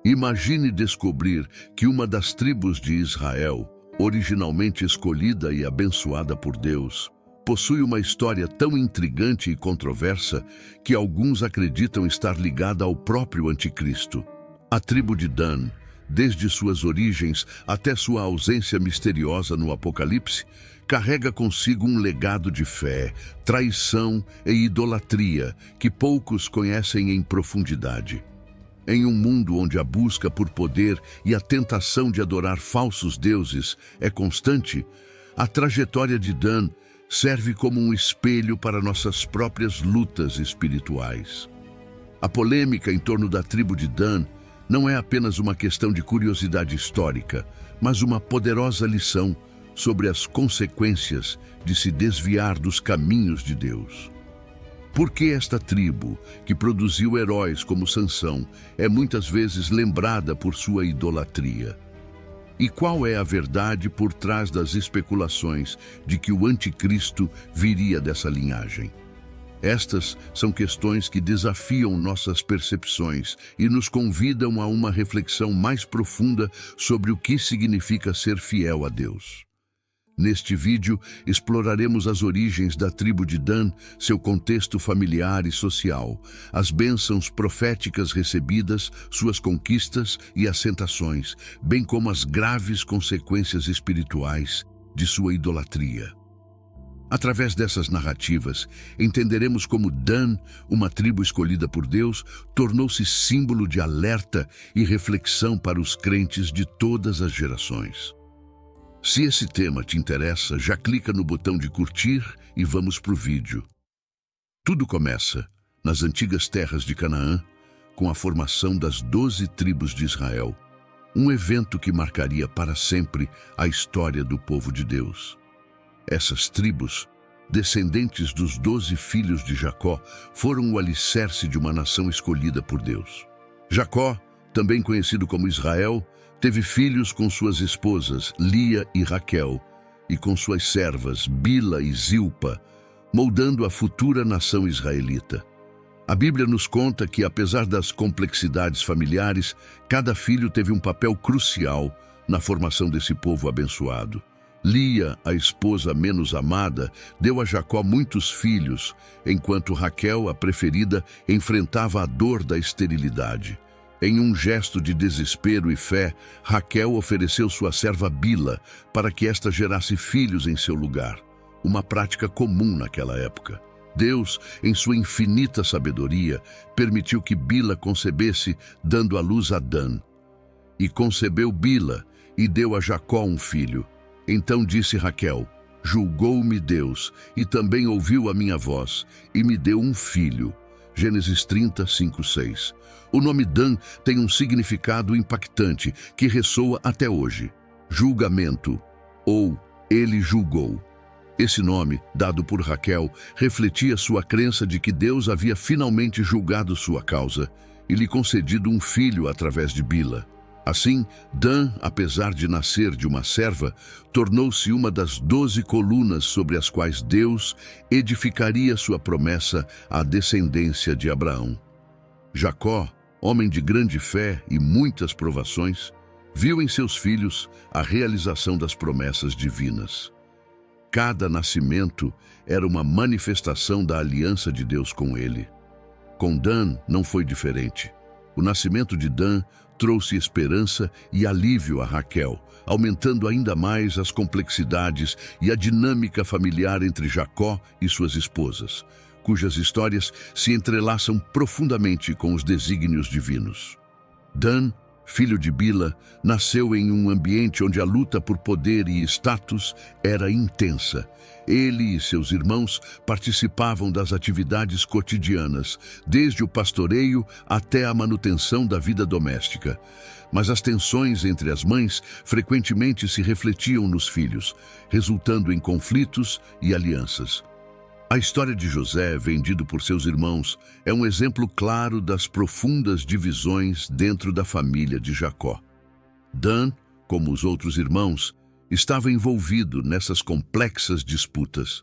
Imagine descobrir que uma das tribos de Israel, originalmente escolhida e abençoada por Deus, possui uma história tão intrigante e controversa que alguns acreditam estar ligada ao próprio Anticristo. A tribo de Dan, desde suas origens até sua ausência misteriosa no Apocalipse, carrega consigo um legado de fé, traição e idolatria que poucos conhecem em profundidade. Em um mundo onde a busca por poder e a tentação de adorar falsos deuses é constante, a trajetória de Dan serve como um espelho para nossas próprias lutas espirituais. A polêmica em torno da tribo de Dan não é apenas uma questão de curiosidade histórica, mas uma poderosa lição sobre as consequências de se desviar dos caminhos de Deus. Por que esta tribo, que produziu heróis como Sansão, é muitas vezes lembrada por sua idolatria? E qual é a verdade por trás das especulações de que o Anticristo viria dessa linhagem? Estas são questões que desafiam nossas percepções e nos convidam a uma reflexão mais profunda sobre o que significa ser fiel a Deus. Neste vídeo, exploraremos as origens da tribo de Dan, seu contexto familiar e social, as bênçãos proféticas recebidas, suas conquistas e assentações, bem como as graves consequências espirituais de sua idolatria. Através dessas narrativas, entenderemos como Dan, uma tribo escolhida por Deus, tornou-se símbolo de alerta e reflexão para os crentes de todas as gerações. Se esse tema te interessa, já clica no botão de curtir e vamos para o vídeo. Tudo começa nas antigas terras de Canaã, com a formação das 12 tribos de Israel, um evento que marcaria para sempre a história do povo de Deus. Essas tribos, descendentes dos 12 filhos de Jacó, foram o alicerce de uma nação escolhida por Deus. Jacó, também conhecido como Israel, teve filhos com suas esposas, Lia e Raquel, e com suas servas, Bila e Zilpa, moldando a futura nação israelita. A Bíblia nos conta que, apesar das complexidades familiares, cada filho teve um papel crucial na formação desse povo abençoado. Lia, a esposa menos amada, deu a Jacó muitos filhos, enquanto Raquel, a preferida, enfrentava a dor da esterilidade. Em um gesto de desespero e fé, Raquel ofereceu sua serva Bila para que esta gerasse filhos em seu lugar, uma prática comum naquela época. Deus, em sua infinita sabedoria, permitiu que Bila concebesse, dando à luz a Dan. E concebeu Bila e deu a Jacó um filho. Então disse Raquel: julgou-me Deus e também ouviu a minha voz e me deu um filho. Gênesis 30, 5, 6. O nome Dan tem um significado impactante que ressoa até hoje: julgamento, ou ele julgou. Esse nome, dado por Raquel, refletia sua crença de que Deus havia finalmente julgado sua causa e lhe concedido um filho através de Bila. Assim, Dan, apesar de nascer de uma serva, tornou-se uma das 12 colunas sobre as quais Deus edificaria sua promessa à descendência de Abraão. Jacó, homem de grande fé e muitas provações, viu em seus filhos a realização das promessas divinas. Cada nascimento era uma manifestação da aliança de Deus com ele. Com Dan não foi diferente. O nascimento de Dan trouxe esperança e alívio a Raquel, aumentando ainda mais as complexidades e a dinâmica familiar entre Jacó e suas esposas, cujas histórias se entrelaçam profundamente com os desígnios divinos. Dan, filho de Bila, nasceu em um ambiente onde a luta por poder e status era intensa. Ele e seus irmãos participavam das atividades cotidianas, desde o pastoreio até a manutenção da vida doméstica. Mas as tensões entre as mães frequentemente se refletiam nos filhos, resultando em conflitos e alianças. A história de José, vendido por seus irmãos, é um exemplo claro das profundas divisões dentro da família de Jacó. Dan, como os outros irmãos, estava envolvido nessas complexas disputas.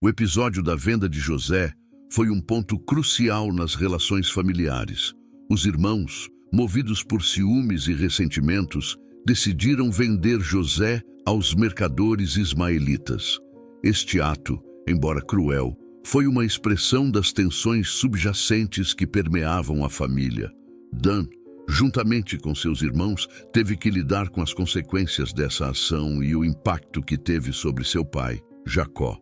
O episódio da venda de José foi um ponto crucial nas relações familiares. Os irmãos, movidos por ciúmes e ressentimentos, decidiram vender José aos mercadores ismaelitas. Este ato, embora cruel, foi uma expressão das tensões subjacentes que permeavam a família. Dan, juntamente com seus irmãos, teve que lidar com as consequências dessa ação e o impacto que teve sobre seu pai, Jacó.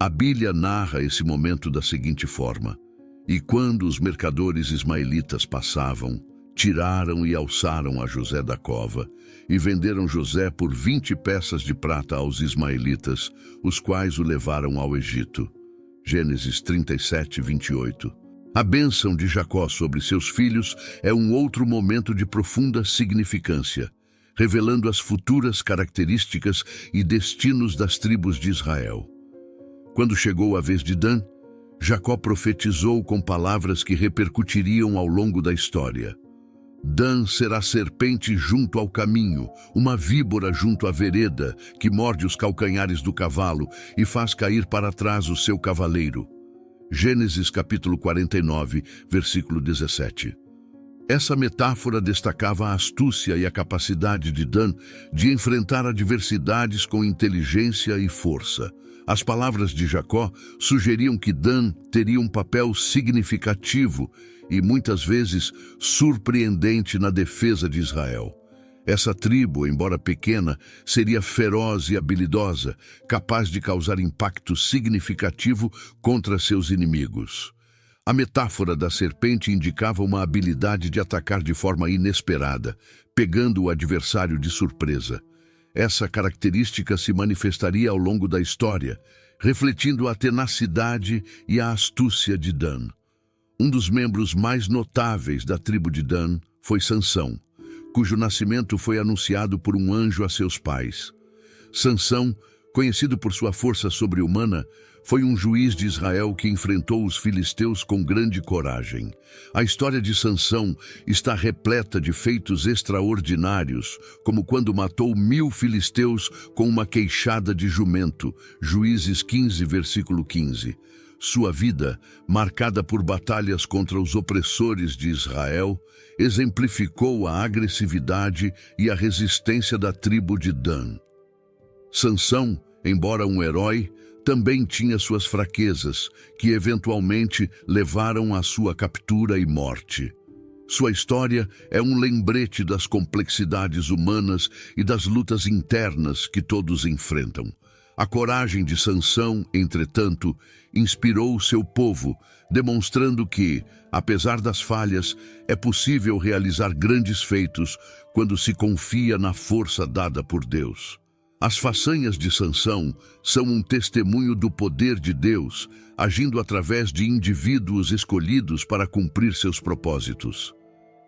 A Bíblia narra esse momento da seguinte forma: "E quando os mercadores ismaelitas passavam, tiraram e alçaram a José da cova, e venderam José por 20 peças de prata aos ismaelitas, os quais o levaram ao Egito." Gênesis 37, 28. A bênção de Jacó sobre seus filhos é um outro momento de profunda significância, revelando as futuras características e destinos das tribos de Israel. Quando chegou a vez de Dan, Jacó profetizou com palavras que repercutiriam ao longo da história. Dan será serpente junto ao caminho, uma víbora junto à vereda, que morde os calcanhares do cavalo e faz cair para trás o seu cavaleiro. Gênesis capítulo 49, versículo 17. Essa metáfora destacava a astúcia e a capacidade de Dan de enfrentar adversidades com inteligência e força. As palavras de Jacó sugeriam que Dan teria um papel significativo e muitas vezes surpreendente na defesa de Israel. Essa tribo, embora pequena, seria feroz e habilidosa, capaz de causar impacto significativo contra seus inimigos. A metáfora da serpente indicava uma habilidade de atacar de forma inesperada, pegando o adversário de surpresa. Essa característica se manifestaria ao longo da história, refletindo a tenacidade e a astúcia de Dan. Um dos membros mais notáveis da tribo de Dan foi Sansão, cujo nascimento foi anunciado por um anjo a seus pais. Sansão, conhecido por sua força sobre-humana, foi um juiz de Israel que enfrentou os filisteus com grande coragem. A história de Sansão está repleta de feitos extraordinários, como quando matou 1000 filisteus com uma queixada de jumento, Juízes 15, versículo 15. Sua vida, marcada por batalhas contra os opressores de Israel, exemplificou a agressividade e a resistência da tribo de Dan. Sansão, embora um herói, também tinha suas fraquezas, que eventualmente levaram à sua captura e morte. Sua história é um lembrete das complexidades humanas e das lutas internas que todos enfrentam. A coragem de Sansão, entretanto, inspirou seu povo, demonstrando que, apesar das falhas, é possível realizar grandes feitos quando se confia na força dada por Deus. As façanhas de Sansão são um testemunho do poder de Deus, agindo através de indivíduos escolhidos para cumprir seus propósitos.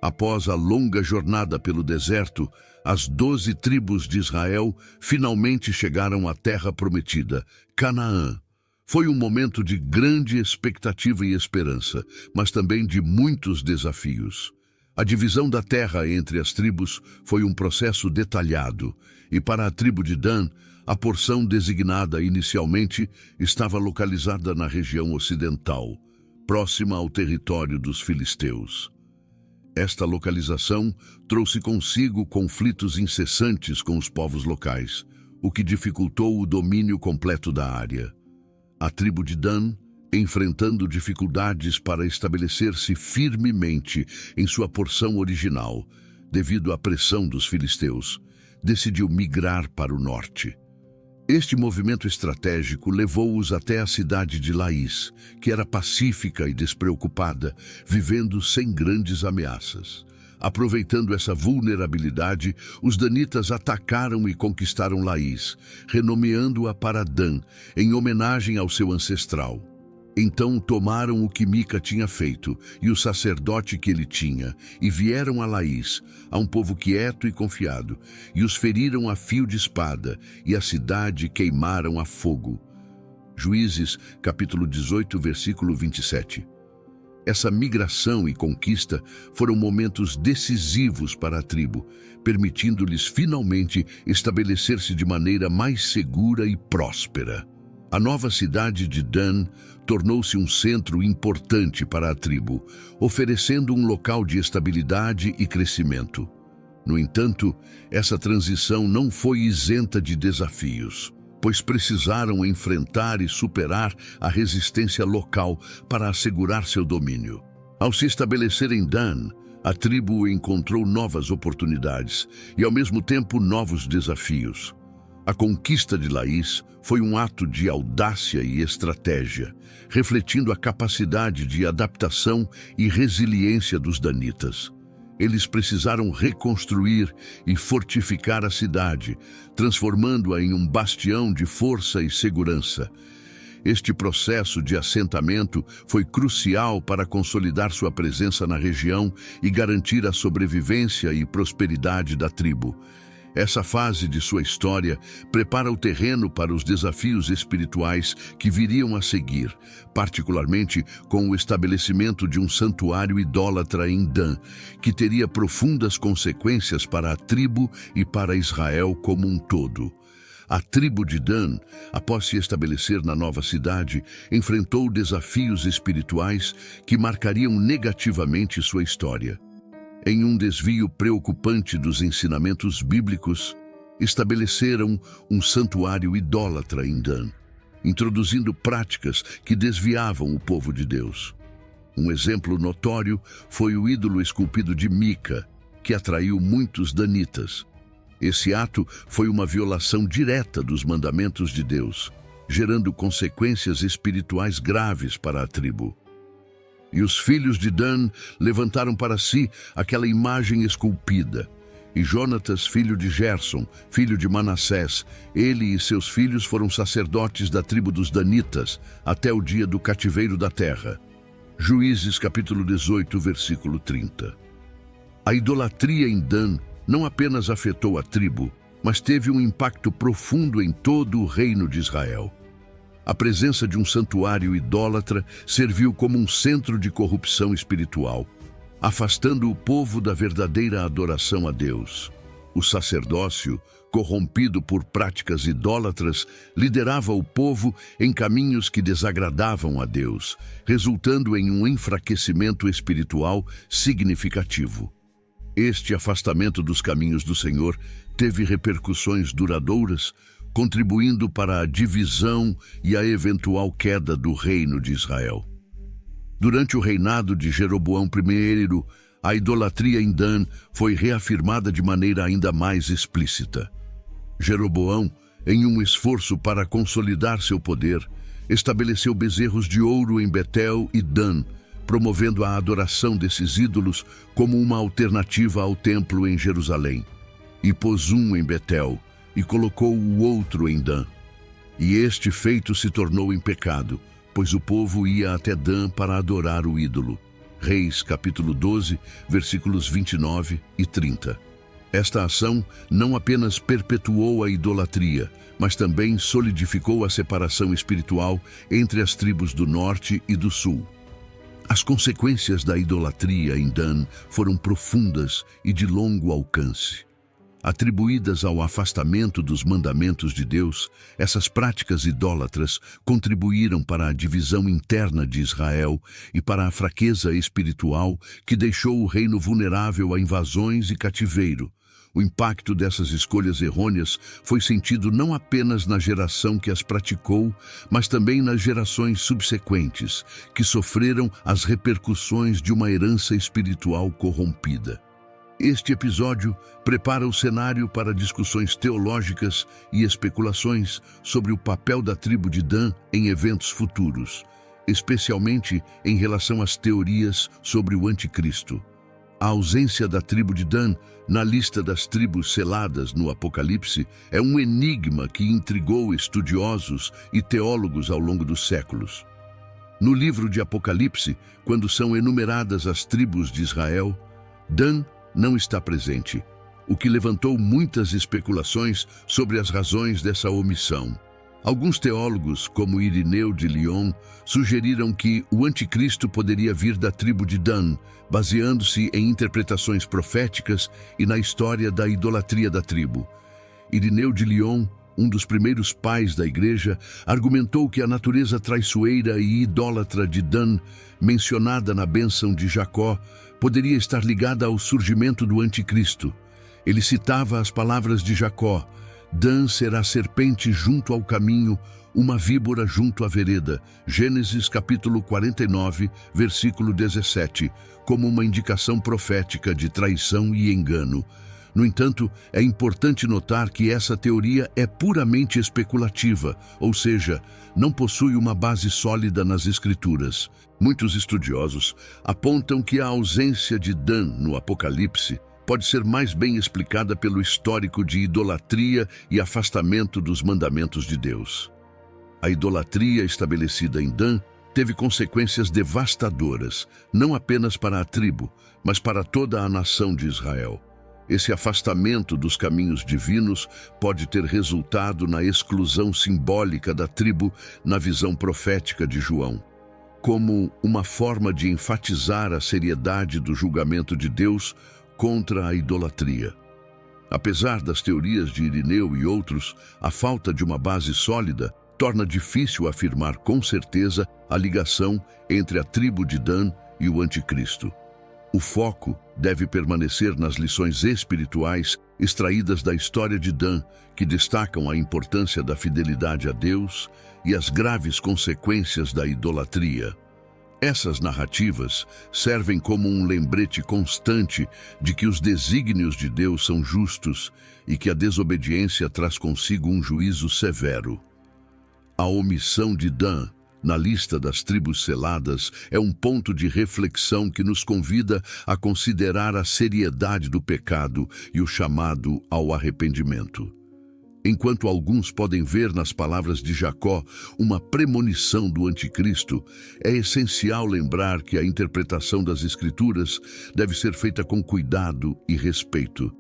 Após a longa jornada pelo deserto, as 12 tribos de Israel finalmente chegaram à terra prometida, Canaã. Foi um momento de grande expectativa e esperança, mas também de muitos desafios. A divisão da terra entre as tribos foi um processo detalhado, e para a tribo de Dan, a porção designada inicialmente estava localizada na região ocidental, próxima ao território dos filisteus. Esta localização trouxe consigo conflitos incessantes com os povos locais, o que dificultou o domínio completo da área. A tribo de Dan, enfrentando dificuldades para estabelecer-se firmemente em sua porção original, devido à pressão dos filisteus, decidiu migrar para o norte. Este movimento estratégico levou-os até a cidade de Laís, que era pacífica e despreocupada, vivendo sem grandes ameaças. Aproveitando essa vulnerabilidade, os danitas atacaram e conquistaram Laís, renomeando-a para Dan, em homenagem ao seu ancestral. Então tomaram o que Mica tinha feito e o sacerdote que ele tinha, e vieram a Laís, a um povo quieto e confiado, e os feriram a fio de espada, e a cidade queimaram a fogo. Juízes, capítulo 18, versículo 27. Essa migração e conquista foram momentos decisivos para a tribo, permitindo-lhes finalmente estabelecer-se de maneira mais segura e próspera. A nova cidade de Dan tornou-se um centro importante para a tribo, oferecendo um local de estabilidade e crescimento. No entanto, essa transição não foi isenta de desafios, pois precisaram enfrentar e superar a resistência local para assegurar seu domínio. Ao se estabelecer em Dan, a tribo encontrou novas oportunidades e, ao mesmo tempo, novos desafios. A conquista de Laís foi um ato de audácia e estratégia, refletindo a capacidade de adaptação e resiliência dos danitas. Eles precisaram reconstruir e fortificar a cidade, transformando-a em um bastião de força e segurança. Este processo de assentamento foi crucial para consolidar sua presença na região e garantir a sobrevivência e prosperidade da tribo. Essa fase de sua história prepara o terreno para os desafios espirituais que viriam a seguir, particularmente com o estabelecimento de um santuário idólatra em Dan, que teria profundas consequências para a tribo e para Israel como um todo. A tribo de Dan, após se estabelecer na nova cidade, enfrentou desafios espirituais que marcariam negativamente sua história. Em um desvio preocupante dos ensinamentos bíblicos, estabeleceram um santuário idólatra em Dan, introduzindo práticas que desviavam o povo de Deus. Um exemplo notório foi o ídolo esculpido de Mica, que atraiu muitos danitas. Esse ato foi uma violação direta dos mandamentos de Deus, gerando consequências espirituais graves para a tribo. E os filhos de Dan levantaram para si aquela imagem esculpida. E Jonatas, filho de Gerson, filho de Manassés, ele e seus filhos foram sacerdotes da tribo dos Danitas até o dia do cativeiro da terra. Juízes capítulo 18, versículo 30. A idolatria em Dan não apenas afetou a tribo, mas teve um impacto profundo em todo o reino de Israel. A presença de um santuário idólatra serviu como um centro de corrupção espiritual, afastando o povo da verdadeira adoração a Deus. O sacerdócio, corrompido por práticas idólatras, liderava o povo em caminhos que desagradavam a Deus, resultando em um enfraquecimento espiritual significativo. Este afastamento dos caminhos do Senhor teve repercussões duradouras, contribuindo para a divisão e a eventual queda do reino de Israel. Durante o reinado de Jeroboão I, a idolatria em Dan foi reafirmada de maneira ainda mais explícita. Jeroboão, em um esforço para consolidar seu poder, estabeleceu bezerros de ouro em Betel e Dan, promovendo a adoração desses ídolos como uma alternativa ao templo em Jerusalém. E pôs um em Betel, e colocou o outro em Dan. E este feito se tornou em pecado, pois o povo ia até Dan para adorar o ídolo. Reis, capítulo 12, versículos 29 e 30. Esta ação não apenas perpetuou a idolatria, mas também solidificou a separação espiritual entre as tribos do norte e do sul. As consequências da idolatria em Dan foram profundas e de longo alcance. Atribuídas ao afastamento dos mandamentos de Deus, essas práticas idólatras contribuíram para a divisão interna de Israel e para a fraqueza espiritual que deixou o reino vulnerável a invasões e cativeiro. O impacto dessas escolhas errôneas foi sentido não apenas na geração que as praticou, mas também nas gerações subsequentes, que sofreram as repercussões de uma herança espiritual corrompida. Este episódio prepara o cenário para discussões teológicas e especulações sobre o papel da tribo de Dan em eventos futuros, especialmente em relação às teorias sobre o anticristo. A ausência da tribo de Dan na lista das tribos seladas no Apocalipse é um enigma que intrigou estudiosos e teólogos ao longo dos séculos. No livro de Apocalipse, quando são enumeradas as tribos de Israel, Dan não está presente, o que levantou muitas especulações sobre as razões dessa omissão. Alguns teólogos, como Irineu de Lyon, sugeriram que o anticristo poderia vir da tribo de Dan, baseando-se em interpretações proféticas e na história da idolatria da tribo. Irineu de Lyon um dos primeiros pais da igreja, argumentou que a natureza traiçoeira e idólatra de Dan, mencionada na bênção de Jacó, poderia estar ligada ao surgimento do anticristo. Ele citava as palavras de Jacó: Dan será serpente junto ao caminho, uma víbora junto à vereda. Gênesis capítulo 49, versículo 17, como uma indicação profética de traição e engano. No entanto, é importante notar que essa teoria é puramente especulativa, ou seja, não possui uma base sólida nas Escrituras. Muitos estudiosos apontam que a ausência de Dan no Apocalipse pode ser mais bem explicada pelo histórico de idolatria e afastamento dos mandamentos de Deus. A idolatria estabelecida em Dan teve consequências devastadoras, não apenas para a tribo, mas para toda a nação de Israel. Esse afastamento dos caminhos divinos pode ter resultado na exclusão simbólica da tribo na visão profética de João, como uma forma de enfatizar a seriedade do julgamento de Deus contra a idolatria. Apesar das teorias de Irineu e outros, a falta de uma base sólida torna difícil afirmar com certeza a ligação entre a tribo de Dan e o anticristo. O foco deve permanecer nas lições espirituais extraídas da história de Dan, que destacam a importância da fidelidade a Deus e as graves consequências da idolatria. Essas narrativas servem como um lembrete constante de que os desígnios de Deus são justos e que a desobediência traz consigo um juízo severo. A omissão de Dan na lista das tribos seladas é um ponto de reflexão que nos convida a considerar a seriedade do pecado e o chamado ao arrependimento. Enquanto alguns podem ver nas palavras de Jacó uma premonição do anticristo, é essencial lembrar que a interpretação das Escrituras deve ser feita com cuidado e respeito.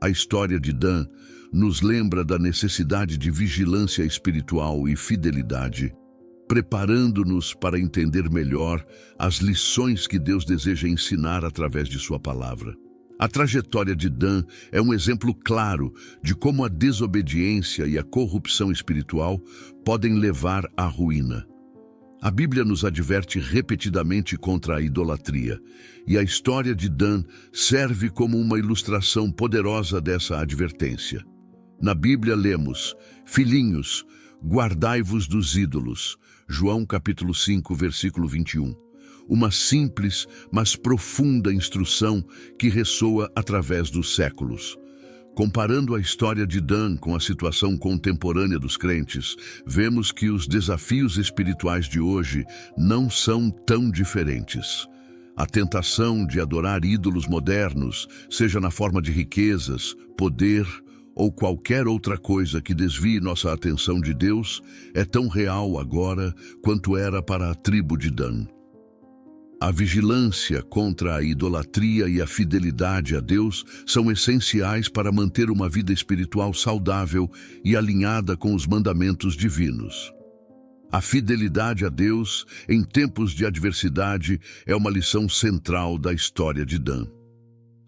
A história de Dan nos lembra da necessidade de vigilância espiritual e fidelidade, preparando-nos para entender melhor as lições que Deus deseja ensinar através de sua palavra. A trajetória de Dan é um exemplo claro de como a desobediência e a corrupção espiritual podem levar à ruína. A Bíblia nos adverte repetidamente contra a idolatria, e a história de Dan serve como uma ilustração poderosa dessa advertência. Na Bíblia lemos: Filhinhos, guardai-vos dos ídolos. João capítulo 5, versículo 21. Uma simples, mas profunda instrução que ressoa através dos séculos. Comparando a história de Dan com a situação contemporânea dos crentes, vemos que os desafios espirituais de hoje não são tão diferentes. A tentação de adorar ídolos modernos, seja na forma de riquezas, poder ou qualquer outra coisa que desvie nossa atenção de Deus, é tão real agora quanto era para a tribo de Dan. A vigilância contra a idolatria e a fidelidade a Deus são essenciais para manter uma vida espiritual saudável e alinhada com os mandamentos divinos. A fidelidade a Deus em tempos de adversidade é uma lição central da história de Dan.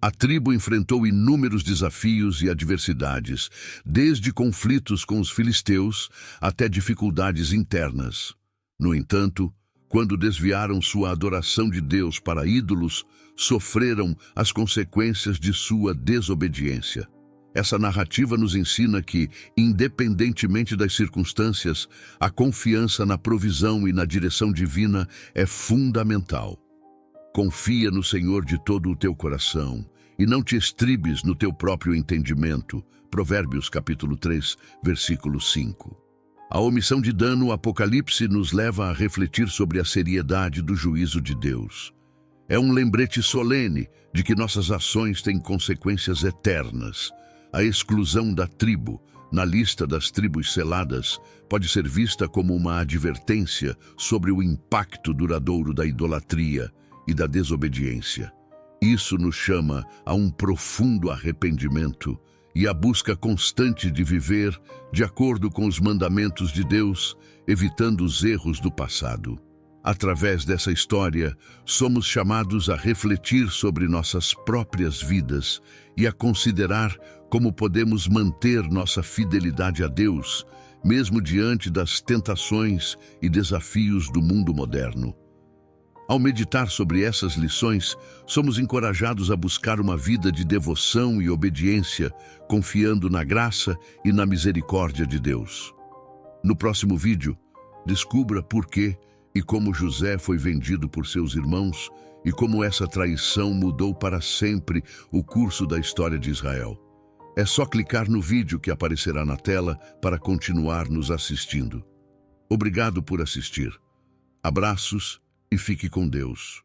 A tribo enfrentou inúmeros desafios e adversidades, desde conflitos com os filisteus até dificuldades internas. No entanto, quando desviaram sua adoração de Deus para ídolos, sofreram as consequências de sua desobediência. Essa narrativa nos ensina que, independentemente das circunstâncias, a confiança na provisão e na direção divina é fundamental. Confia no Senhor de todo o teu coração e não te estribes no teu próprio entendimento. Provérbios capítulo 3, versículo 5. A omissão de Dan no Apocalipse nos leva a refletir sobre a seriedade do juízo de Deus. É um lembrete solene de que nossas ações têm consequências eternas. A exclusão da tribo na lista das tribos seladas pode ser vista como uma advertência sobre o impacto duradouro da idolatria e da desobediência. Isso nos chama a um profundo arrependimento e a busca constante de viver de acordo com os mandamentos de Deus, evitando os erros do passado. Através dessa história, somos chamados a refletir sobre nossas próprias vidas e a considerar como podemos manter nossa fidelidade a Deus, mesmo diante das tentações e desafios do mundo moderno. Ao meditar sobre essas lições, somos encorajados a buscar uma vida de devoção e obediência, confiando na graça e na misericórdia de Deus. No próximo vídeo, descubra por que e como José foi vendido por seus irmãos e como essa traição mudou para sempre o curso da história de Israel. É só clicar no vídeo que aparecerá na tela para continuar nos assistindo. Obrigado por assistir. Abraços e fique com Deus.